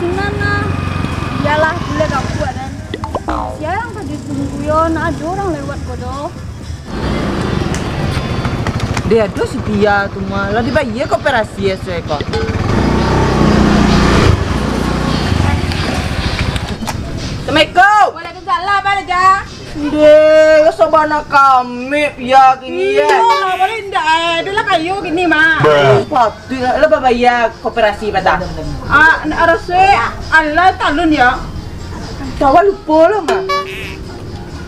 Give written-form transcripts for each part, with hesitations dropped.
sinana. Iyalah boleh gak buat kan. Siang tadi tunggu yon ada orang lewat kodoh. Dia tuh setia tuh malah dibayar koperasi ya saya kok. Assalamualaikum. Waalaikumsalam Pak Raja. Deh, sabana kami ya gini ya. Iya, boleh ndak? Dulu kayu gini mah. Waktu lo bayar koperasi pada. Harusnya Allah talun ya. Tawa lupa lah mah.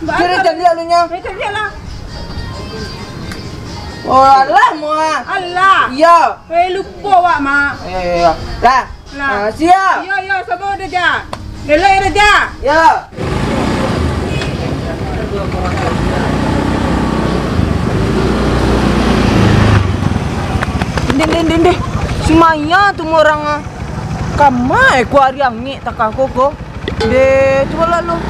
Kira jadi alunya. Itu dia lah. Oh Allah muah. Allah. Iya. Lupa wak mak. Iya. Lah. Lah. Siap. Yo, sabar Raja. Dulu ya Raja. Ya. Deh. Si Maya tuh orang kamai ku hari angi tak aku kok. Deh, coba lalu.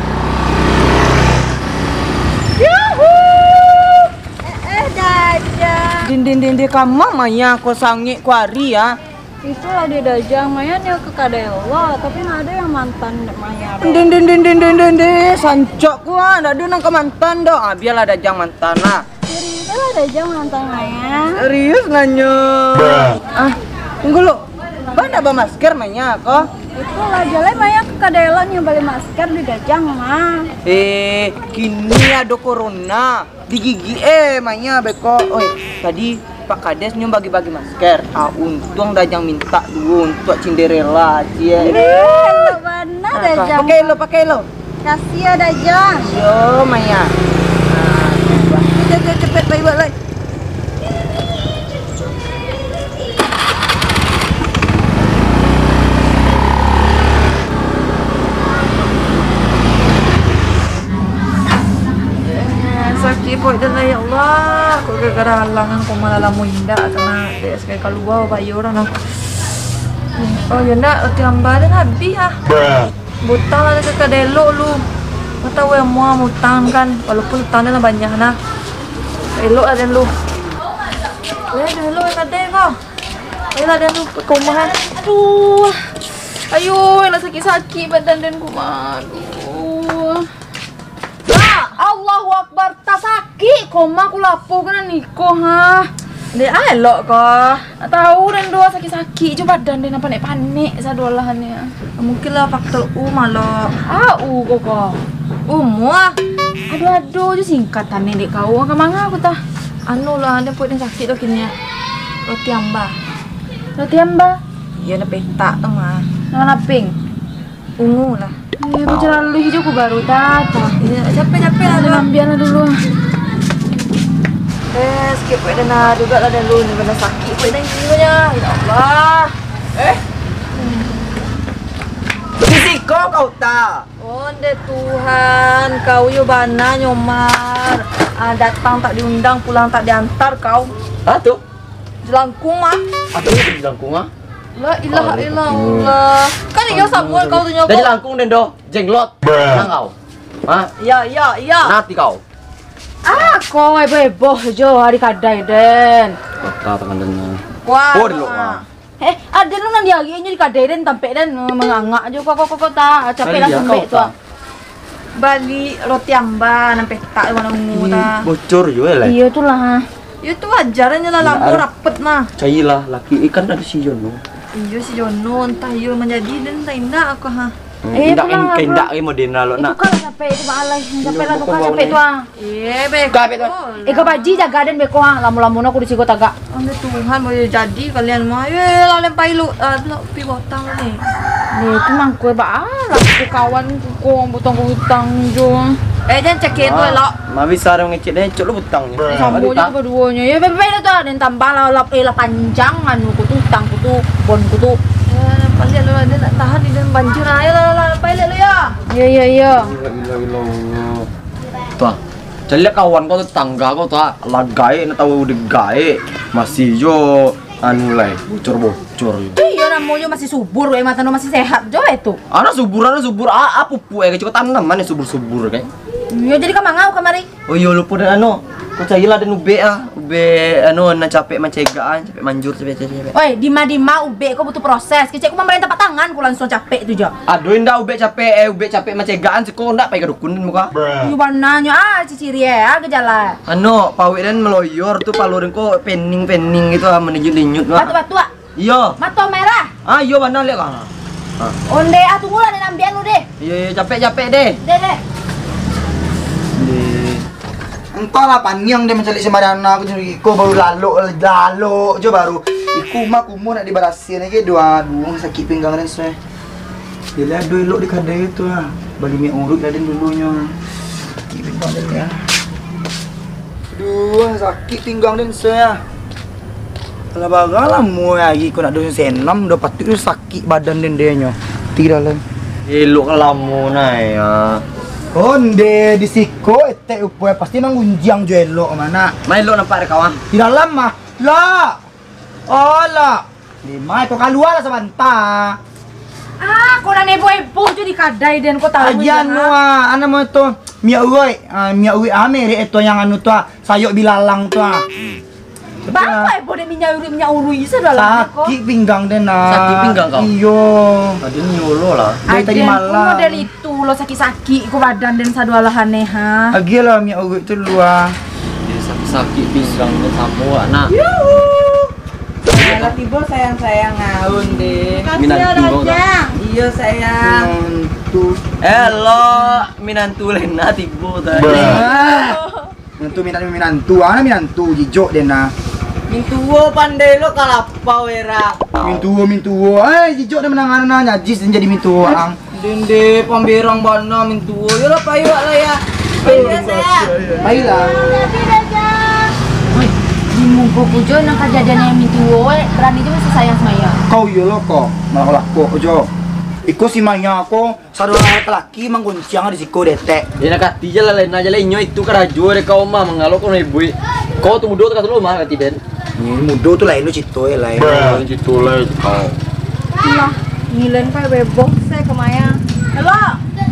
Yuhuu. Daja. Din kama Maya ku sangi ku hari ya. Itulah dia Dajang Maya dia ke Kadela, tapi nggak ada yang mantan Maya. Din sancok ku ada nang ke mantan dong. Biarlah Dajang mantan lah. Serius lah Dajang mantan Maya. Serius nanya. Tunggu lu. Mana bawa masker Maya kok? Itulah jalan Maya ke Kadela nih beli masker di Dajang mah. Kini ada corona di gigi Maya beko. Tadi Pak Kades nyum bagi-bagi masker. Untung Dajang minta dulu untuk Cinderella aja. Lo mana Dajang? Pakai lo. Kasih ya Dajang. Yo Maya. Cepet baik. Sakit pun dah ya Allah. Kau gara-gara halangan kau malah lamu indah karena dia sekali keluar bayar orang. Oh ya nak, tambah dan habis Butang lah ke kadelo lu. Kau tahu yang mau mutang kan, walaupun utangnya banyak nah. Elok ada lu. Dulu yang ada kau. Ayolah dan lu ke rumah. Aduh. Ayo, nak sakit-sakit badan dan kumah. Aduh. Allahu Akbar, tak sakit. Koma aku lapor kena niko ha. Dia elok kah? Tak tahu dan dua sakit-sakit je badan dia nampak panik sadolah ni. Mungkinlah faktor malah. Kok. Muah. Aduh je singkatan ni dek kau. Ke mana aku tah? Anu lah dia pun sakit tu kini. Roti amba. Roti amba. Ya nak petak tu mah. Warna pink. Ungu lah. Macam lalu hijau aku baru datang. Capek lah Jangan biarlah dulu. Sikit pun dah juga lah dan lu ni kena sakit pun dah punya. Ya Allah. Risiko kau tak? Onde Tuhan, kau yo bana nyomar. Datang tak diundang, pulang tak diantar kau. Tu? Jelangkung mah. Apa yang jelangkung ah? La ilaha illallah. Kan iya Samuel kau tu nyokok. Dah jelangkung dan doh jenglot. Nang kau. Ya. Nanti kau. Kau heboh jo hari kadai den. Kota tangan dengan. Wah. Oh dulu mah. Ada lu nanti lagi ini di kadai den tampek den mengangak jo kok tak capek lah sampai tu. Bali roti amba nampak tak warna ungu ta. Bocor juga lah. Iya tu lah. Ya tu wajarnya lah lampu rapet mah. Cailah laki ikan ada si Jono. Iya si Jono entah iya menjadi dan entah indah aku ha. Kendak modena lo nak. Itu kan capek itu malai. Capek lah tu kan capek tu ah. Beko. Capek tu. Kau baji jaga den beko ah. Lamu-lamun aku di situ tagak. Anda Tuhan mau jadi kalian mah. Lah lempai lu pi botang ni. Itu mang kue baala ku kawan ku butang hutang jo. Jangan cekin tu elok. Ma bisa orang ngecek deh, cok lu butangnya. Sambonya keduanya. Ya bebe lah tu den tambah lah panjang anu ku tu hutang ku tu bon ku tu. Lihat lu ada nak tahan di dalam banjir aja lah pilot lu ya. Iya. Tuh, jadi kawan kau tetangga kau tuh lagai, nak tahu digai masih jo anu lay bocor. Iya namanya masih subur, mata masih sehat jo itu. Ana subur apa pupu kecil tanaman ya subur kayak. Iya jadi kamangau kamari. Oh iya lupa dan anu, kau cailah dan ube ube na capek mencegaan, capek manjur capek. Oi, dima ube kok butuh proses. Kecek ku pemerintah pak tangan ku langsung capek itu jo. Aduh indah ube capek mencegaan sih kok ndak pakai dukun muka. Yu nanya ciciri ya gejala. Pawit dan meloyor tuh palurin kok pening gitu menijut-linjut. Batu-batu. Iya. Mato merah. Iya benar lihat kan. Onde tunggu lah nambian lu deh. Iya capek deh. Deh. Entahlah panyang dia mencari semadana aku jadi iko baru lalu jo baru iku mah kumu nak dibarasin lagi dua sakit pinggang dan saya. Dia lihat dulu di kadai itu ah. Bali mi urut dan dulunya. Sakit pinggang dan ya. Sakit pinggang dan saya. Kalau bagalah mu lagi kau nak dosen senam dah patut sakit badan dan dia nyo. Tidak lah. Elok kelamu nai ya. Onde di siko ete upoe pasti mangunjang jo elok mana. Main lo nampak ada kawan. Di dalam mah. Lah. Oh lah. Di mai kau keluar lah sebentar. Kau nak nebo jo di kadai dan kau tahu Ajian nuah, ana mau tu mia uai ame itu yang anu tu sayok bilalang tu. Bapa ibu dia minyak urui sedalah sakit pinggang dan Sakit pinggang kau? Iyo. Tadi nyulo lah. Dari tadi malam. Model itu lo sakit-sakit ku badan dan sadualah aneh ha. Agi lah mia uai tu luar. Dia sakit pinggang dan samu anak. Kalau tiba sayang ngaun deh. Minantu Iya sayang. Minantu lena tibo tadi. Minantu, ana minantu jijo dena. Mintuwo pandai lo kalapau era. Mintuwo. Jijo dah menangan najis dan jadi mintuwo ang. Dende pambirang bana mintuwo. Yolah payu lah ya. Payu sayang. Baiklah. Di muka pujo nak kejadian yang mintuwo berani je masih sayang sama ya. Kau yo lo kok, malah laku jo. Iko si manya ako, saudara laki manggunciang di siko detek. Dia nak kati je lah lena je lenyo itu kerajo dek kau mah mengalok kau ibu. Kau tu mudo tu kat lu mah kati den. Ni mudo tu lain lu cito ya lain. Gitu lah kau. Lah, ngilen pa bebok saya ke Maya. Halo.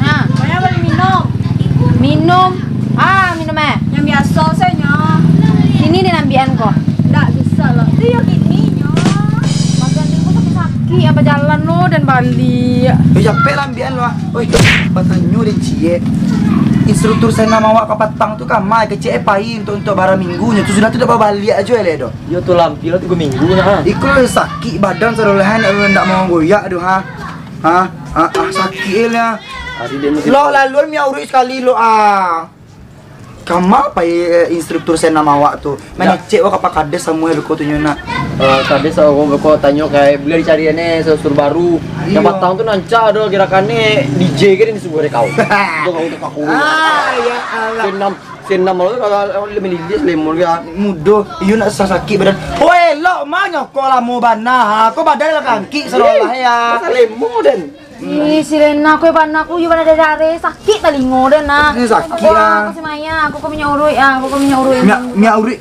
Ha, Maya beli minum. minum. Minum Yang biasa saya nya. Ini dia nambian kok. Ndak bisa lah. Dia gini nya. Badan dia kok sakit apa jalan lo dan balik. Capek lah ambian lu. Oi, batanyo di cie. Instruktur saya nama awak kapatang tu kan mai kecil pain untuk barang minggunya tu sudah tu dah balik aja le do. Yo tu lampi lah 3 minggu nah. Iku sakit badan serolehan ndak mau goyak aduh ha. Sakit lah. Hari dia mesti. Lo lalu mi urus sekali lo Kama apa instruktur saya nama awak tu. Mana cek wak apa kades semua beko tu nyona. Tadi saya kau tanya kayak beli dicari ni sosur baru. Yang batang tu nanca ada gerakannya DJ kan di sebuah kau. Tu kau tu aku. Ya Allah. Senam malu kalau lebih lilis lemon dia. Mudo, iyo nak sakit badan. Oi, lo mah nyokol lah mau bana. Kau badan lah kaki serolah ya. Masa lemon dan. Ih, si Lena aku banakku juga ada dare sakit telingo deh nak. Ini sakit ya. Aku si Maya, aku minyak urut aku minyak urut. Mia uri.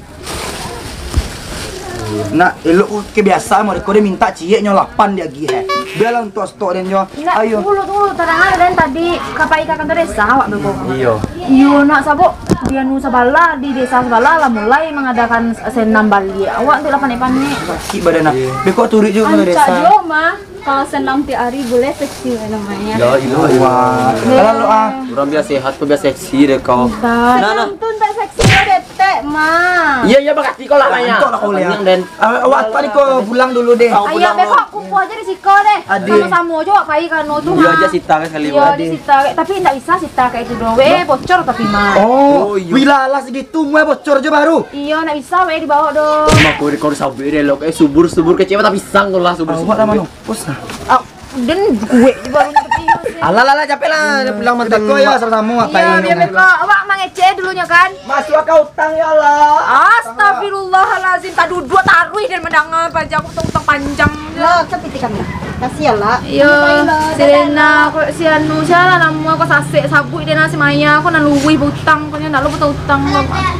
Nak elok kebiasaan mereka dia minta cie nyo 8 dia gi he. Biarlah untuk stok dan nyo. Ayo. Tunggu, tangan dan tadi kapai kantor desa awak bego. Iyo. Iyo nak sabuk dia nu sabala di desa sabala lah mulai mengadakan senam Bali. Awak untuk 8 panik. Sakit badan nak. Beko turut juga ke Ancak desa. jo mah. Kalau senam tiap hari boleh seksi namanya. Ya, iyo. Wah. Kalau lo Orang biasa sehat, kau biasa seksi deh kau. Senam tu tak seksi lah detek mah. Iya, makasih kau lah Maya. Untuk lah kau lihat. Dan Awak tadi kau pulang dulu deh. Ayo besok kumpul aja di siko deh. Ade. Sama-sama aja wak pai kan tu. dia aja sita sekali. Iya di sita, tapi tidak bisa sita kayak itu doang. Bocor tapi mah. Oh, Oh, iya. wilalah segitu mulai bocor aja baru. Iya nak bisa di bawah dong. Cuma kau sabar deh lo kayak subur kecewa tapi pisang kau lah subur. Awak lama no. Pos nah. Dan gue baru ngerti. Alah capek lah, dia pulang mantan Kau ya sama-sama apa Iya biar beko awak mangece dulunya kan. Masih kau utang ya Allah. Astagfirullahalazim tak duduk taruh dan mendangar panjang utang panjang. Lah, cepet kami. Kasihan lah. Iya, Selena, aku si anu siapa nama aku sasek sabuk dia nasi Maya, aku nak luwih butang, punya nak lu utang,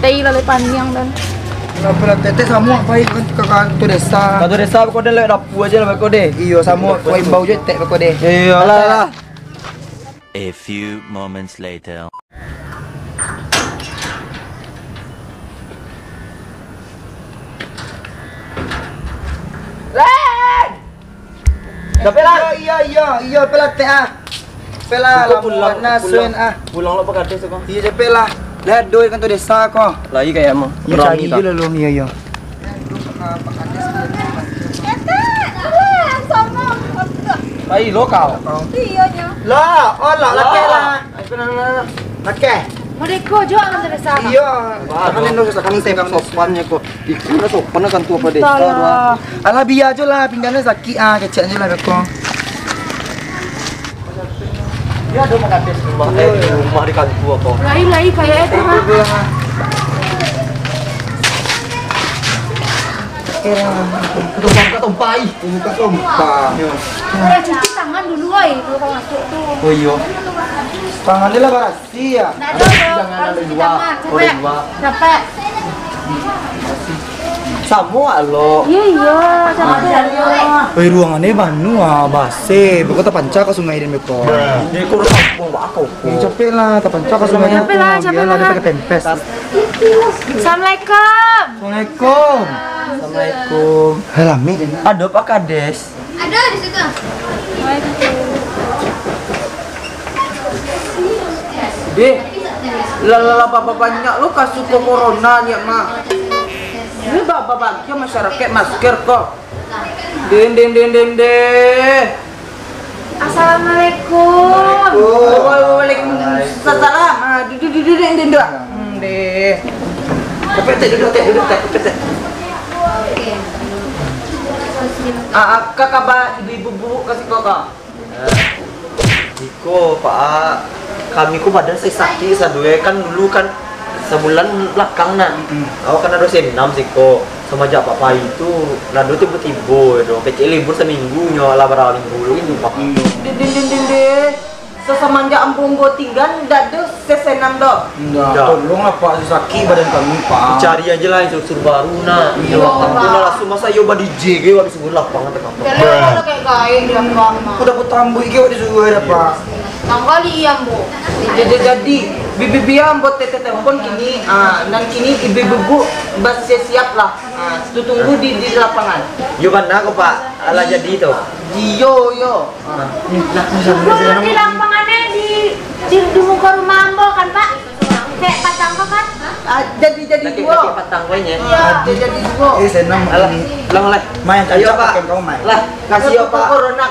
tei lah panjang dan. Apa tete sama apa kan ke kantor desa. Kantor desa kau dah lewat dapur aja lah kau deh. Iyo sama kau imbau je tek kau deh. Iyalah. A few moments later. Tapi lah. Iya, pela teh ah. Pela lah pulang suen ah. Pulang lo pakades kok. Iya, pela. Lihat doi kan tu desa kok. Lagi kayak emang. Iya, cari dulu lo iya. Bayi lokal. Iya nya. Lah, laki lah. Laki. Mereka juga kan dari sana. Iya. Kan endo sekarang tembak sopannya kok. Dikira sopan kan tua pada desa dua. Alah biar aja lah pinggannya sakit kecil aja lah kok. Ya ada pakades rumah di kantor kok. Lai kayak itu mah. Ketumpai. Buka tumpah. Cuci tangan dulu kalau kau masuk tuh. Oh iya. Tangannya lah barasi ya. Nggak ada harus cuci tangan. Capek. Semua lo. Iya, sama Ruangannya banu base. Beko panca ke sungai dan beko. Jadi kau kampung aku. Capek lah, panca ke sungai. Capek lah. Kita ke tempes. Assalamualaikum. Assalamualaikum. Assalamualaikum. Halami. Ada Pak Kades. Ada di situ. Deh, lala bapak banyak lu kasus corona ya mak. Ini bapak bagian masyarakat masker kok. Den. Assalamualaikum. Waalaikumsalam. Den. Deh. Duduk teh. Kakak ba ibu-ibu kasih kakak. Iko Pak, kami ku badan saya sakit sadue kan dulu kan sebulan belakang nak. Aku kan ada senam sih kok sama jak papa itu nado tiba-tiba do kecil libur seminggu nyola berapa minggu ini Pak. Den. Sesamanja ampung go tinggal dadu sesenam dok. Enggak, tolong lah Pak, sakit badan kami Pak. Cari aja lah instruktur baru nak. Iya waktu langsung masa yo badi JG waktu sebulan lapangan tengah. Kalau kayak gaya di kamar. Udah putambu iki di suwe ada Pak. Tanggal iya, Bu. Jadi bibi buat telepon kini, dan kini ibu-ibu siap lah. Tunggu di lapangan. Yo mana kok Pak? Ala jadi itu. Yo. Dulu di lapangannya di muka rumah Ambo kan, Pak? Kayak patang kok kan? Jadi Lagi dua. patang kuenya. Jadi dua. Senam Alah, lang. Main Ayo, cari Pak. pakai kau main. Lah, kasih yo Pak. Corona.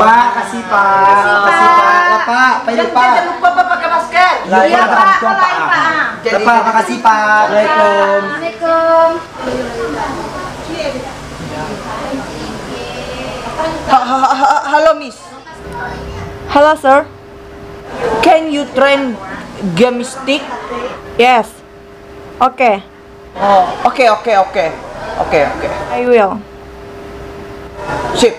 Pak, kasih Pak. Lah Pak, Jangan lupa Pak pakai masker. Lah, Iya, Pak, Pak. Pak. Mulai, Pak. Jadi Pak, makasih Pak. Assalamualaikum. Halo Miss. Hello, sir. Can you train game stick? Yes. Okay, Oh, oke. I will. Sip.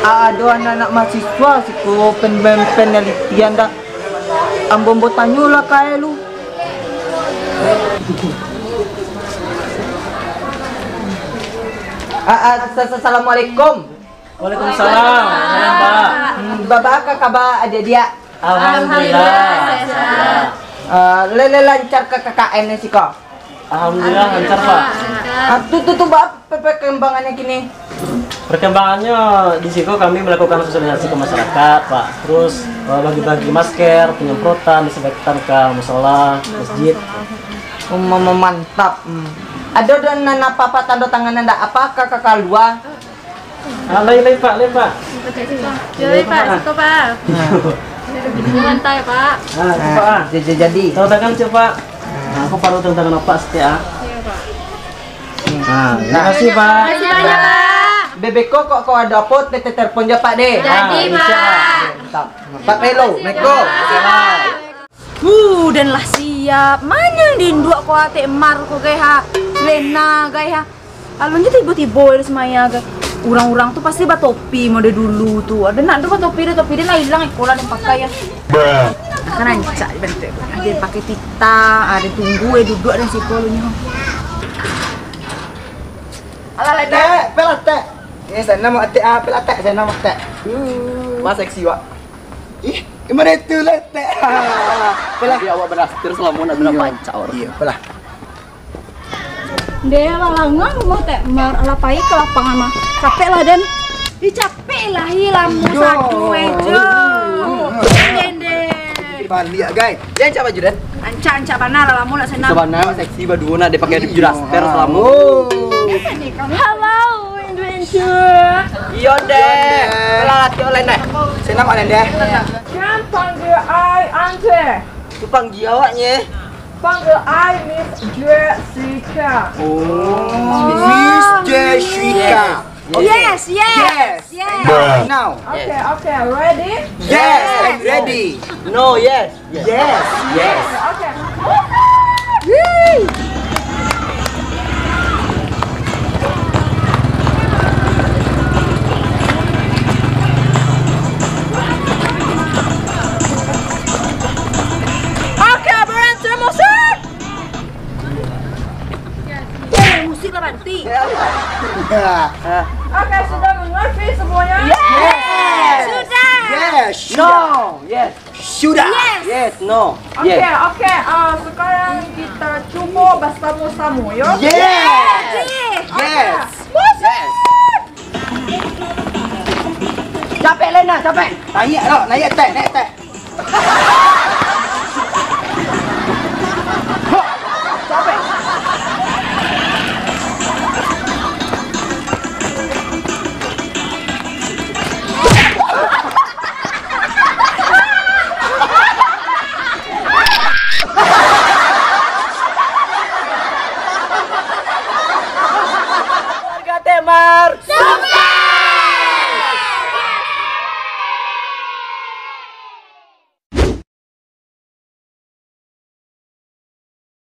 Aduh anak-anak mahasiswa sih ko penelitian dah. Ambon tanyo lah kaya lu. Assalamualaikum. Waalaikumsalam. Salam Pak. Bapak kakak ada dia. Alhamdulillah. Lele lancar ke KKN sih kok. Alhamdulillah lancar Pak. Tuh Bapak perkembangannya kini. Perkembangannya di situ kami melakukan sosialisasi ke masyarakat Pak. Terus bagi-bagi masker, penyemprotan, disinfektan ke musola, masjid. Mantap. Ada dan nana papa tanda tangan anda apa kakak luar? Lay Pak. Jadi, Pak, situ, Pak. Lantai, Pak. Pak. Jadi. Tanda tangan coba. Aku perlu tanda tangan apa setia? Iya, Pak. Terima kasih Pak. Terima kasih banyak, Pak. Bebeko kok ada pot telepon aja Pak deh. Jadi, Pak. Mantap. Pak Melo, Meko. Dan lah siap. Mana yang dua ko ate mar ko gay ha. Lena gay ha. Alonnya tiba-tiba semaya gay. Orang-orang tuh pasti ba topi mode dulu tuh. Ada nak dua topi dia lah hilang ikola yang pakai ya. Kan ancak bentuk. Ada yang pakai tita, ada tunggu duduk dan si polunya. Ala lagi. Pelat teh. Ini saya nama atek apa lah atek saya nama atek. Mas seksi wak. Ih, gimana itu lah atek. Apalah. Dia awak berastir selama nak berapa pancak orang. Iya, apalah. Dia lalangan mau teh mar lapai ke lapangan mah. Capek lah dan capek lah hilang satu aja. Dende. Balik guys. Jangan cap baju dan. Anca bana lah lamun nak senam. Sebenarnya seksi badu nak dia pakai baju rasper selama. Halo, adventure. Iya deh. Kalau latih online deh. Saya nama deh. Jangan panggil I Ante. Tu panggil awaknya. Panggil I Miss Jessica. Miss Jessica. Yes. Now. Okay, ready? Yes, I'm ready. No, yes. Yes. Okay. Oke, berhenti musik. Musik lah banti. Oke, sudah mengerti semuanya? Sudah. Yes. No, yes. Sudah. Yes, no. Oke, Yes. sekarang kita coba bersama-sama ya. Yes. Yes. Capek Lena, capek. Naik lo, naik atek.